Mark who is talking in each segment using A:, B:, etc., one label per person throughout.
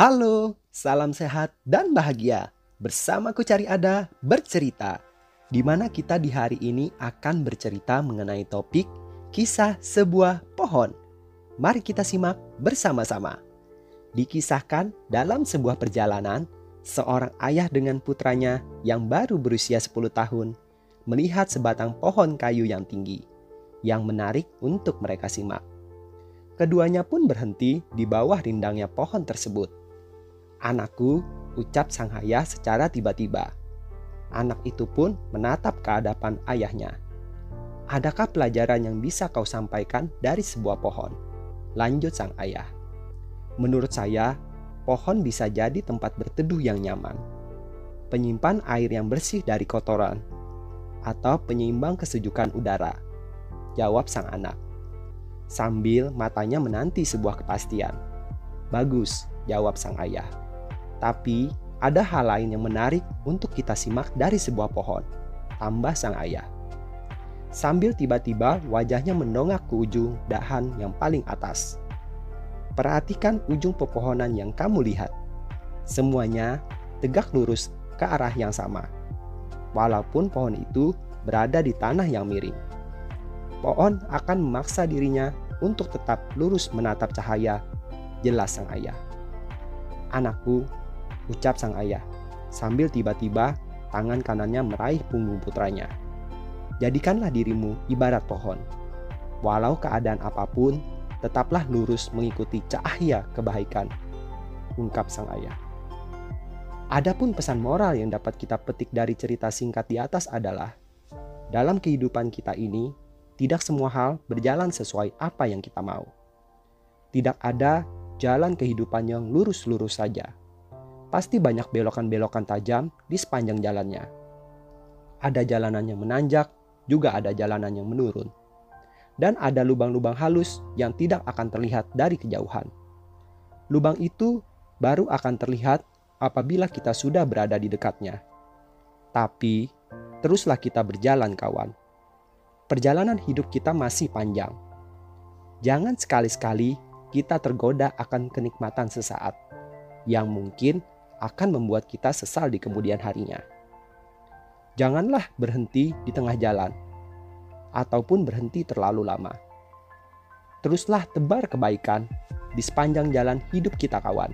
A: Halo, salam sehat dan bahagia. Bersama Ku Cari Ada bercerita, di mana kita di hari ini akan bercerita mengenai topik kisah sebuah pohon. Mari kita simak bersama-sama. Dikisahkan dalam sebuah perjalanan, seorang ayah dengan putranya yang baru berusia 10 tahun melihat sebatang pohon kayu yang tinggi, yang menarik untuk mereka simak. Keduanya pun berhenti di bawah rindangnya pohon tersebut. "Anakku," ucap sang ayah secara tiba-tiba. Anak itu pun menatap ke hadapan ayahnya. "Adakah pelajaran yang bisa kau sampaikan dari sebuah pohon?" lanjut sang ayah. "Menurut saya, pohon bisa jadi tempat berteduh yang nyaman, penyimpan air yang bersih dari kotoran, atau penyeimbang kesejukan udara," jawab sang anak, sambil matanya menanti sebuah kepastian. "Bagus," jawab sang ayah. "Tapi ada hal lain yang menarik untuk kita simak dari sebuah pohon," tambah sang ayah. Sambil tiba-tiba wajahnya mendongak ke ujung dahan yang paling atas. "Perhatikan ujung pepohonan yang kamu lihat. Semuanya tegak lurus ke arah yang sama, walaupun pohon itu berada di tanah yang miring. Pohon akan memaksa dirinya untuk tetap lurus menatap cahaya," jelas sang ayah. "Anakku," ucap sang ayah, sambil tiba-tiba tangan kanannya meraih punggung putranya. "Jadikanlah dirimu ibarat pohon. Walau keadaan apapun, tetaplah lurus mengikuti cahaya kebaikan," ungkap sang ayah. Adapun pesan moral yang dapat kita petik dari cerita singkat di atas adalah, dalam kehidupan kita ini, tidak semua hal berjalan sesuai apa yang kita mau. Tidak ada jalan kehidupan yang lurus-lurus saja. Pasti banyak belokan-belokan tajam di sepanjang jalannya. Ada jalanan yang menanjak, juga ada jalanan yang menurun. Dan ada lubang-lubang halus yang tidak akan terlihat dari kejauhan. Lubang itu baru akan terlihat apabila kita sudah berada di dekatnya. Tapi, teruslah kita berjalan, kawan. Perjalanan hidup kita masih panjang. Jangan sekali-sekali kita tergoda akan kenikmatan sesaat yang mungkin akan membuat kita sesal di kemudian harinya. Janganlah berhenti di tengah jalan, ataupun berhenti terlalu lama. Teruslah tebar kebaikan di sepanjang jalan hidup kita, kawan.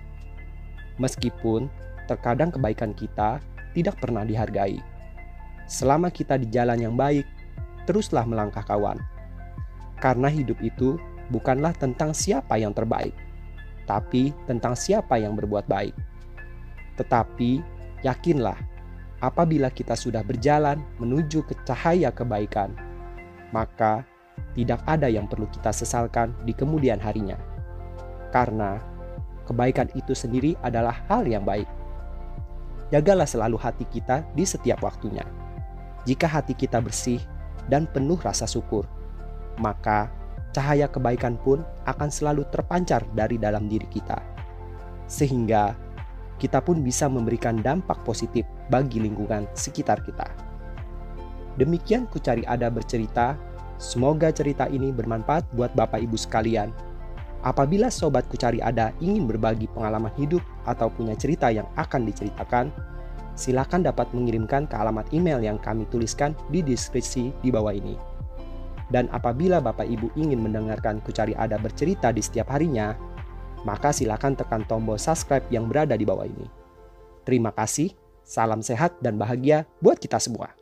A: Meskipun terkadang kebaikan kita tidak pernah dihargai. Selama kita di jalan yang baik, teruslah melangkah, kawan. Karena hidup itu bukanlah tentang siapa yang terbaik, tapi tentang siapa yang berbuat baik. Tetapi yakinlah, apabila kita sudah berjalan menuju ke cahaya kebaikan, maka tidak ada yang perlu kita sesalkan di kemudian harinya. Karena kebaikan itu sendiri adalah hal yang baik. Jagalah selalu hati kita di setiap waktunya. Jika hati kita bersih dan penuh rasa syukur, maka cahaya kebaikan pun akan selalu terpancar dari dalam diri kita. Sehingga kita pun bisa memberikan dampak positif bagi lingkungan sekitar kita. Demikian Ku Cari Ada bercerita. Semoga cerita ini bermanfaat buat Bapak Ibu sekalian. Apabila Sobat Ku Cari Ada ingin berbagi pengalaman hidup atau punya cerita yang akan diceritakan, silakan dapat mengirimkan ke alamat email yang kami tuliskan di deskripsi di bawah ini. Dan apabila Bapak Ibu ingin mendengarkan Ku Cari Ada bercerita di setiap harinya, maka silakan tekan tombol subscribe yang berada di bawah ini. Terima kasih, salam sehat dan bahagia buat kita semua.